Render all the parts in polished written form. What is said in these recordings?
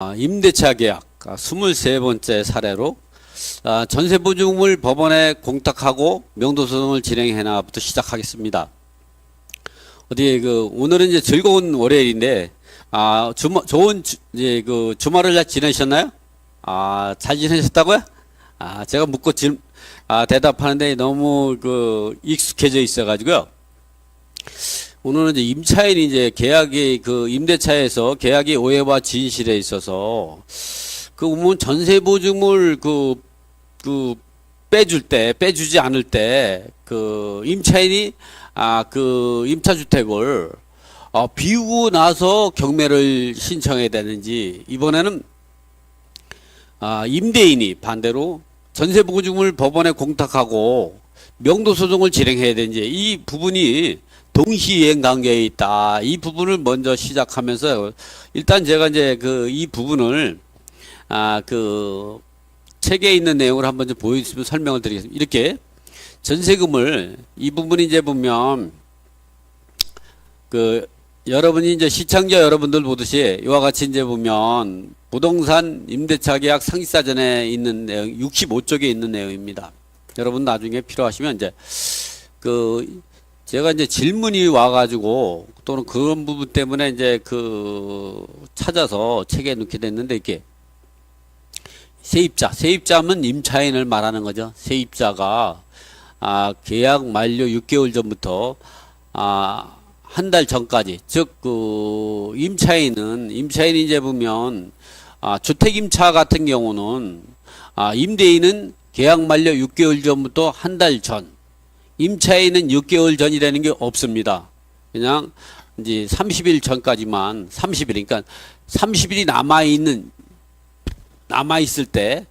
임대차 계약 23번째 사례로 전세보증금을 법원에 공탁하고 명도소송을 진행해 나부터 시작하겠습니다. 오늘은 이제 즐거운 월요일인데 좋은 이제 주말을 잘 지내셨나요? 잘 지내셨다고요? 제가 묻고 대답하는데 너무 익숙해져 있어가지고요. 오늘은 이제 임차인이 이제 계약이 임대차에서 계약의 오해와 진실에 있어서 보면 전세보증을 빼주지 않을 때 임차인이 임차주택을 비우고 나서 경매를 신청해야 되는지, 이번에는 임대인이 반대로 전세보증을 법원에 공탁하고 명도소송을 진행해야 되는지, 이 부분이 동시이행 관계에 있다. 이 부분을 먼저 시작하면서 일단 제가 이제 이 부분을 책에 있는 내용을 한번 좀 보여주시면 설명을 드리겠습니다. 이렇게 전세금을 이 부분이 이제 보면 여러분이 이제 시청자 여러분들 보듯이 이와 같이 이제 보면 부동산 임대차 계약 상시사전에 있는 내용 65쪽에 있는 내용입니다. 여러분 나중에 필요하시면 이제 제가 이제 질문이 와가지고 또는 그런 부분 때문에 이제 찾아서 책에 넣게 됐는데, 이렇게 세입자면 임차인을 말하는 거죠. 세입자가 계약 만료 6개월 전부터 한 달 전까지, 즉 임차인이 이제 보면 주택임차 같은 경우는 임대인은 계약 만료 6개월 전부터 한 달 전, 임차인은 6개월 전이라는 게 없습니다. 그냥 이제 30일 전까지만, 30일, 그러니까 30일이 남아있을 때,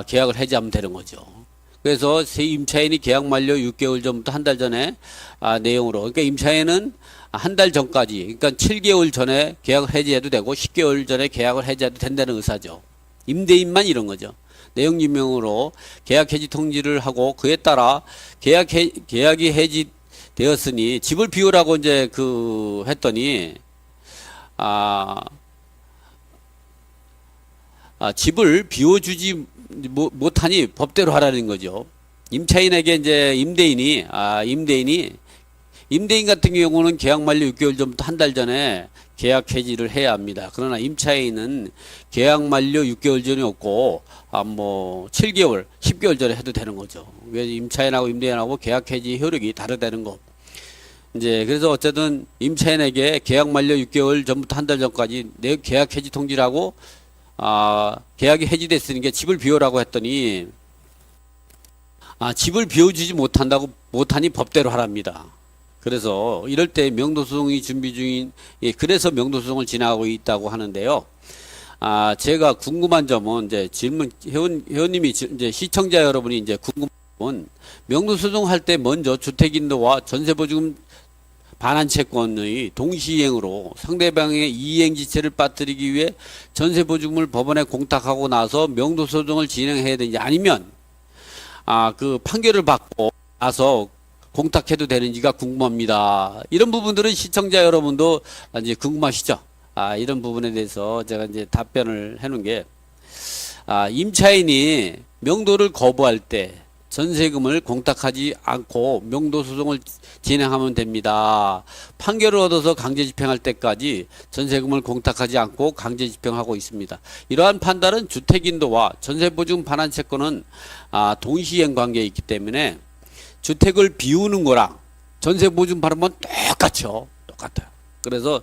계약을 해지하면 되는 거죠. 그래서 임차인이 계약 만료 6개월 전부터 한 달 전에, 내용으로. 그러니까 임차인은 한 달 전까지, 그러니까 7개월 전에 계약을 해지해도 되고, 10개월 전에 계약을 해지해도 된다는 의사죠. 임대인만 이런 거죠. 내용 유명으로 계약 해지 통지를 하고, 그에 따라 계약이 해지되었으니 집을 비우라고 이제 했더니 집을 비워주지 못하니 법대로 하라는 거죠. 임차인에게 이제 임대인 같은 경우는 계약 만료 6개월 전부터 한 달 전에 계약 해지를 해야 합니다. 그러나 임차인은 계약 만료 6개월 전이 없고 7개월, 10개월 전에 해도 되는 거죠. 왜 임차인하고 임대인하고 계약 해지 효력이 다르다는 거. 이제 그래서 어쨌든 임차인에게 계약 만료 6개월 전부터 한 달 전까지 내 계약 해지 통지를 하고 계약이 해지됐으니까 집을 비우라고 했더니 집을 비워주지 못하니 법대로 하랍니다. 그래서 이럴 때 명도소송이 준비 중인, 그래서 명도소송을 진행하고 있다고 하는데요. 제가 궁금한 점은 이제 회원님이 이제 시청자 여러분이 이제 궁금한 점은, 명도소송 할 때 먼저 주택인도와 전세보증금 반환채권의 동시이행으로 상대방의 이행지체를 빠뜨리기 위해 전세보증금을 법원에 공탁하고 나서 명도소송을 진행해야 되는지, 아니면 판결을 받고 나서 공탁해도 되는지가 궁금합니다. 이런 부분들은 시청자 여러분도 이제 궁금하시죠? 이런 부분에 대해서 제가 이제 답변을 해놓은 게, 임차인이 명도를 거부할 때 전세금을 공탁하지 않고 명도소송을 진행하면 됩니다. 판결을 얻어서 강제집행할 때까지 전세금을 공탁하지 않고 강제집행하고 있습니다. 이러한 판단은 주택인도와 전세보증 반환채권은 동시이행 관계에 있기 때문에 주택을 비우는 거랑 전세보증 받으면 똑같아요. 그래서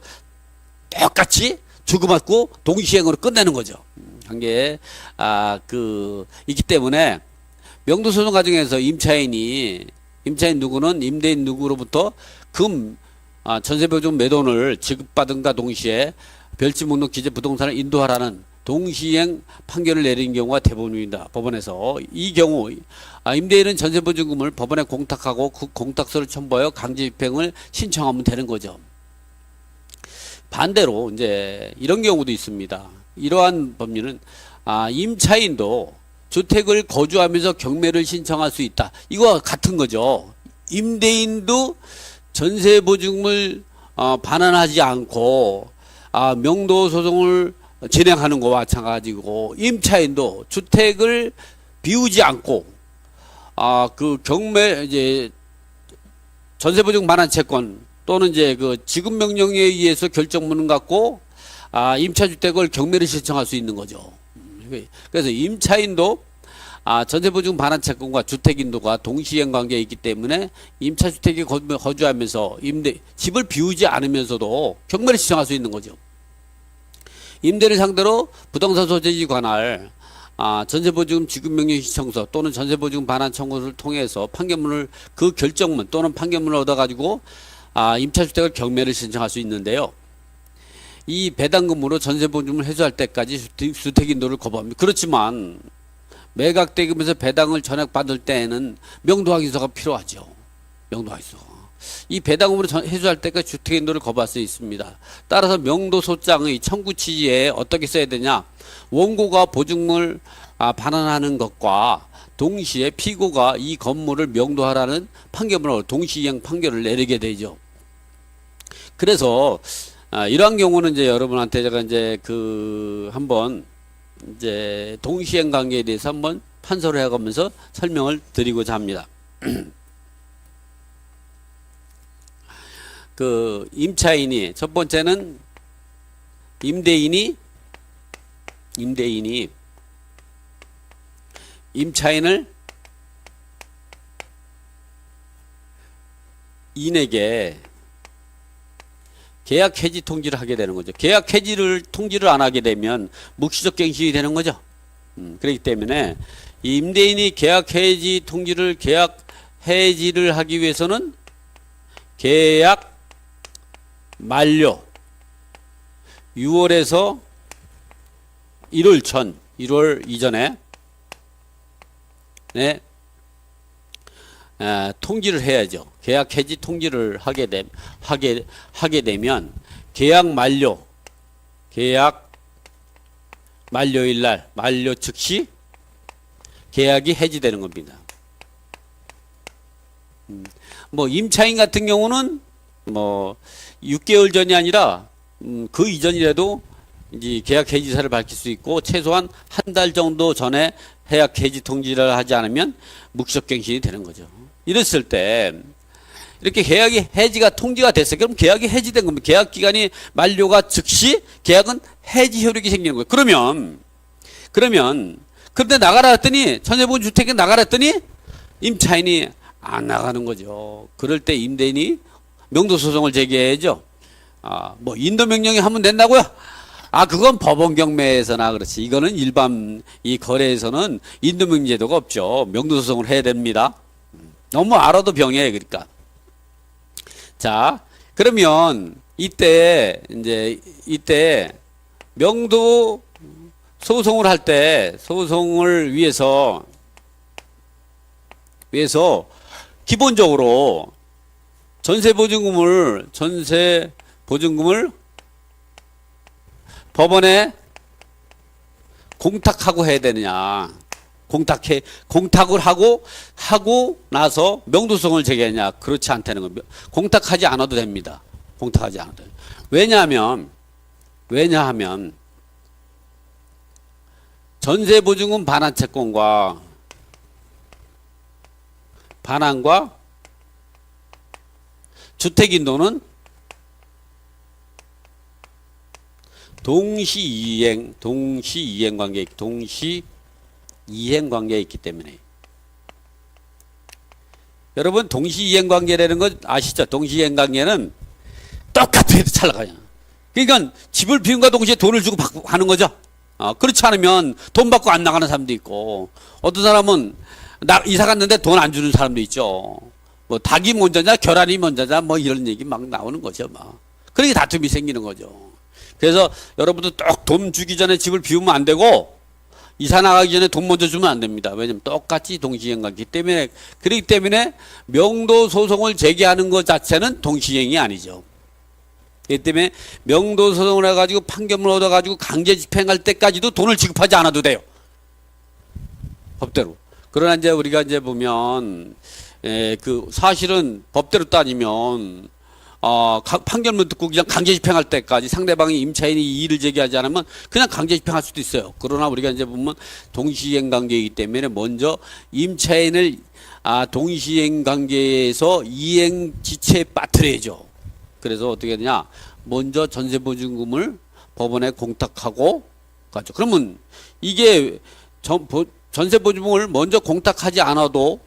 똑같이 주고받고 동시행으로 끝내는 거죠. 한게 있기 때문에 명도소송 과정에서 임차인 누구는 임대인 누구로부터 전세보증 매도를 지급받은가 동시에 별지 목록 기재 부동산을 인도하라는 동시행 판결을 내린 경우가 대부분입니다. 법원에서 이 경우 임대인은 전세보증금을 법원에 공탁하고 그 공탁서를 첨부하여 강제집행을 신청하면 되는 거죠. 반대로 이제 이런 경우도 있습니다. 이러한 법률은 임차인도 주택을 거주하면서 경매를 신청할 수 있다. 이거 같은 거죠. 임대인도 전세보증금을 반환하지 않고 명도 소송을 진행하는 것과 마찬가지고 임차인도 주택을 비우지 않고 그 경매 이제 전세보증 반환 채권 또는 이제 그 지급 명령에 의해서 결정문을 갖고 임차주택을 경매를 신청할 수 있는 거죠. 그래서 임차인도 전세보증 반환 채권과 주택인도가 동시행 관계에 있기 때문에 임차주택에 거주하면서 집을 비우지 않으면서도 경매를 신청할 수 있는 거죠. 임대를 상대로 부동산 소재지 관할 전세보증 지급명령 신청서 또는 전세보증 반환 청구를 통해서 판결문을 그 결정문 또는 판결문을 얻어가지고 임차주택을 경매를 신청할 수 있는데요. 이 배당금으로 전세보증을 해소할 때까지 주택인도를 거부합니다. 그렇지만 매각대금에서 배당을 전액받을 때에는 명도확인서가 필요하죠. 명도확인서. 이 배당금으로 해소할 때까지 주택인도를 거부할 수 있습니다. 따라서 명도소장의 청구 취지에 어떻게 써야 되냐? 원고가 보증을 반환하는 것과 동시에 피고가 이 건물을 명도하라는 판결문으로 동시이행 판결을 내리게 되죠. 그래서 이러한 경우는 이제 여러분한테 제가 이제 한번 이제 동시행 관계에 대해서 한번 판서를 해가면서 설명을 드리고자 합니다. 임차인이 첫 번째는 임대인이 임차인을 인에게 계약 해지 통지를 하게 되는 거죠. 계약 해지를 통지를 안 하게 되면 묵시적 갱신이 되는 거죠. 그렇기 때문에 임대인이 계약 해지 통지를 계약 해지를 하기 위해서는 계약 만료 6월에서 1월 전 1월 이전에 통지를 해야죠. 계약 해지 통지를 하게 되면 계약 만료일 날 만료 즉시 계약이 해지되는 겁니다. 뭐 임차인 같은 경우는 뭐 6개월 전이 아니라 그 이전이라도 이제 계약 해지사를 밝힐 수 있고 최소한 한 달 정도 전에 계약 해지 통지를 하지 않으면 묵시적갱신이 되는 거죠. 이랬을 때 이렇게 계약이 해지가 통지가 됐어요. 그럼 계약이 해지된 겁니다. 계약 기간이 만료가 즉시 계약은 해지 효력이 생기는 거예요. 그러면 그런데 나가라 했더니 전세보증 주택에 나가라 했더니 임차인이 안 나가는 거죠. 그럴 때 임대인이 명도소송을 제기해야죠. 뭐 인도명령이 하면 된다고요? 그건 법원 경매에서나 그렇지. 이거는 일반 이 거래에서는 인도명령 제도가 없죠. 명도소송을 해야 됩니다. 너무 알아도 병이에요. 그러니까. 자, 그러면 이때 명도 소송을 할 때 소송을 위해서 기본적으로 전세보증금을 법원에 공탁하고 해야 되느냐. 공탁을 하고 나서 명도소송을 제기하냐. 그렇지 않다는 겁니다. 공탁하지 않아도 됩니다. 공탁하지 않아도. 왜냐하면 전세보증금 반환 채권과 반환과 주택인도는 동시이행 관계에 있기 때문에. 여러분 동시이행 관계라는 거 아시죠? 동시이행 관계는 똑같이 해도 잘 나가요. 그러니까 집을 비움과 동시에 돈을 주고 받고 하는 거죠. 그렇지 않으면 돈 받고 안 나가는 사람도 있고, 어떤 사람은 이사 갔는데 돈 안 주는 사람도 있죠. 뭐 닭이 먼저냐 계란이 먼저냐 뭐 이런 얘기 막 나오는 거죠. 그러게 다툼이 생기는 거죠. 그래서 여러분도 딱 돈 주기 전에 집을 비우면 안 되고 이사 나가기 전에 돈 먼저 주면 안 됩니다. 왜냐면 똑같이 동시이행 관계이기 때문에. 그렇기 때문에 명도 소송을 제기하는 것 자체는 동시이행이 아니죠. 그렇기 때문에 명도 소송을 해가지고 판결문을 얻어가지고 강제 집행할 때까지도 돈을 지급하지 않아도 돼요. 법대로. 그러나 이제 우리가 이제 보면 사실은 법대로 따지면 판결문 듣고 그냥 강제 집행할 때까지 상대방이 임차인이 이의를 제기하지 않으면 그냥 강제 집행할 수도 있어요. 그러나 우리가 이제 보면 동시이행 관계이기 때문에 먼저 임차인을 동시이행 관계에서 이행 지체에 빠뜨려야죠. 그래서 어떻게 되냐? 먼저 전세보증금을 법원에 공탁하고 가죠. 그러면 이게 전세보증금을 먼저 공탁하지 않아도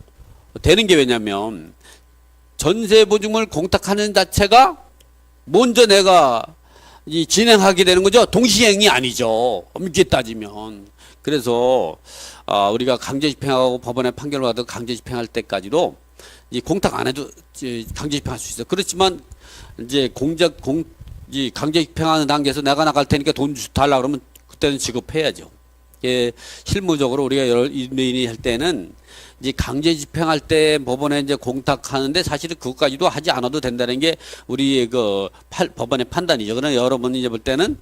되는 게 왜냐면 전세보증금을 공탁하는 자체가 먼저 내가 진행하게 되는 거죠. 동시행이 아니죠. 엄밀히 따지면. 그래서 우리가 강제 집행하고 법원에 판결을 받아 강제 집행할 때까지도 공탁 안 해도 강제 집행할 수 있어요. 그렇지만 이제 강제 집행하는 단계에서 내가 나갈 테니까 돈 달라 그러면 그때는 지급해야죠. 예, 실무적으로 우리가 여러 임대인이 할 때는 이제 강제 집행할 때 법원에 이제 공탁하는데 사실은 그것까지도 하지 않아도 된다는 게 우리의 법원의 판단이죠. 그러나 여러분이 이제 볼 때는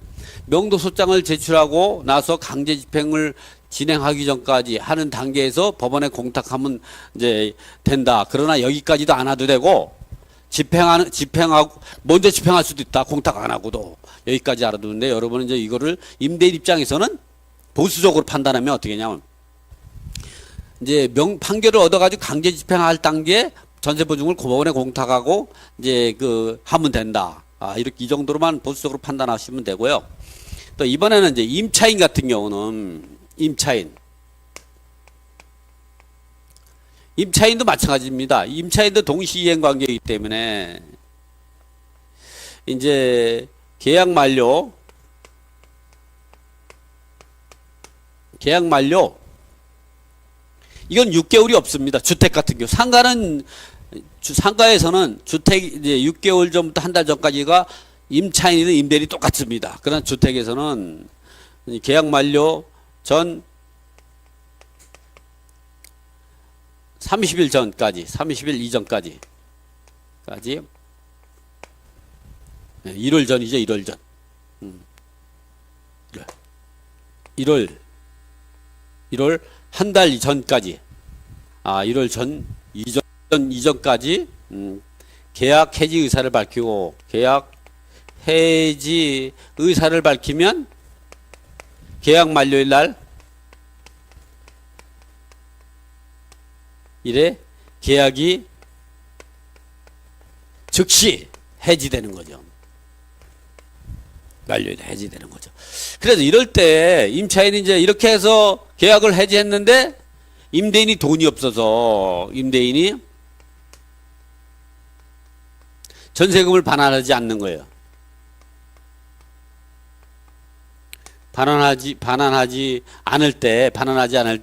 명도소장을 제출하고 나서 강제 집행을 진행하기 전까지 하는 단계에서 법원에 공탁하면 이제 된다. 그러나 여기까지도 안 와도 되고 집행하고 먼저 집행할 수도 있다. 공탁 안 하고도 여기까지 알아두는데 여러분은 이제 이거를 임대인 입장에서는 보수적으로 판단하면 어떻게 하냐면 이제 판결을 얻어가지고 강제 집행할 단계에 전세보증을 법원에 공탁하고 이제 하면 된다. 이렇게 이 정도로만 보수적으로 판단하시면 되고요. 또 이번에는 이제 임차인 같은 경우는 임차인도 마찬가지입니다. 임차인도 동시이행 관계이기 때문에 이제 계약 만료 이건 6개월이 없습니다. 주택 같은 경우 상가에서는 주택 이제 6개월 전부터 한 달 전까지가 임차인이든 임대인이 똑같습니다. 그러나 주택에서는 계약 만료 전 30일 전까지 30일 이전까지 1월 전이죠. 1월 전 1월 한 달 전까지 1월 전 이전까지 계약 해지 의사를 밝히고 계약 해지 의사를 밝히면 계약 만료일 날 이래 계약이 즉시 해지되는 거죠. 만료일 해지되는 거죠. 그래서 이럴 때 임차인이 이제 이렇게 해서 계약을 해지했는데 임대인이 돈이 없어서 임대인이 전세금을 반환하지 않는 거예요. 반환하지 않을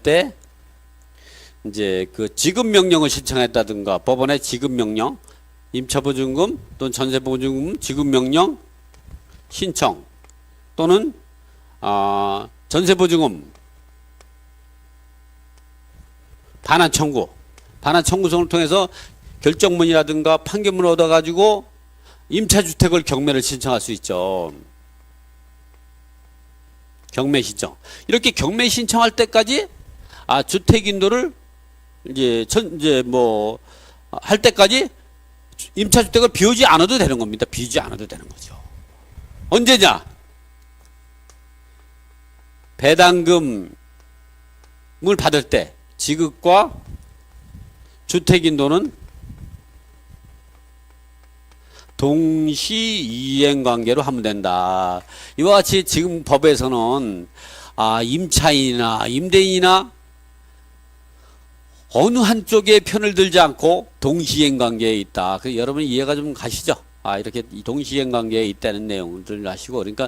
때 이제 지급 명령을 신청했다든가 법원에 지급 명령, 임차보증금 또는 전세보증금 지급 명령 신청 또는 전세보증금 반환 청구성을 통해서 결정문이라든가 판결문을 얻어가지고 임차주택을 경매를 신청할 수 있죠. 경매 신청. 이렇게 경매 신청할 때까지 주택인도를 할 때까지 임차주택을 비우지 않아도 되는 겁니다. 비우지 않아도 되는 거죠. 언제냐? 배당금을 받을 때 지급과 주택인도는 동시이행 관계로 하면 된다. 이와 같이 지금 법에서는 임차인이나 임대인이나 어느 한쪽에 편을 들지 않고 동시이행 관계에 있다. 여러분 이해가 좀 가시죠? 이렇게 동시이행 관계에 있다는 내용들 아시고, 그러니까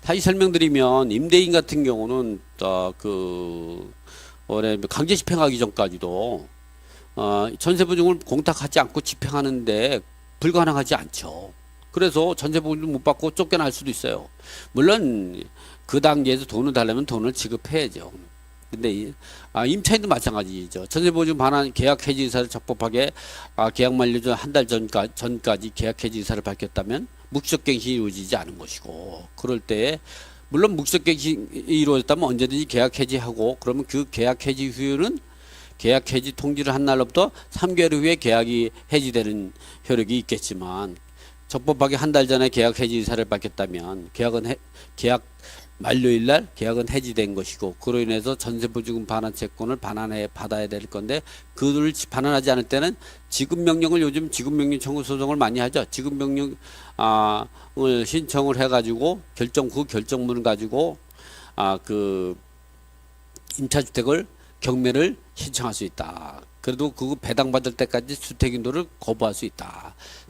다시 설명드리면 임대인 같은 경우는 강제 집행하기 전까지도 전세보증을 공탁하지 않고 집행하는데 불가능하지 않죠. 그래서 전세보증을 못 받고 쫓겨날 수도 있어요. 물론 그 단계에서 돈을 달라면 돈을 지급해야죠. 근데 임차인도 마찬가지죠. 전세보증 반환 계약 해지 의사를 적법하게 계약 만료 전 한 달 전까지 계약 해지 의사를 밝혔다면 묵시적갱신이 이루어지지 않은 것이고, 그럴 때 물론 묵시적갱신이 이루어졌다면 언제든지 계약 해지하고, 그러면 그 계약 해지 후에는 계약 해지 통지를 한 날로부터 3개월 후에 계약이 해지되는 효력이 있겠지만, 적법하게 한 달 전에 계약 해지 의사를 밝혔다면 계약 만료일 날 계약은 해지된 것이고 그로 인해서 전세보증금 반환 채권을 반환해 받아야 될 건데 그를 반환하지 않을 때는 지급명령을 요즘 지급명령 청구 소송을 많이 하죠. 지급명령 을 신청을 해가지고 그 결정문을 가지고 그 임차주택을 경매를 신청할 수 있다. 그래도 그거 배당받을 때까지 주택인도를 거부할 수 있다.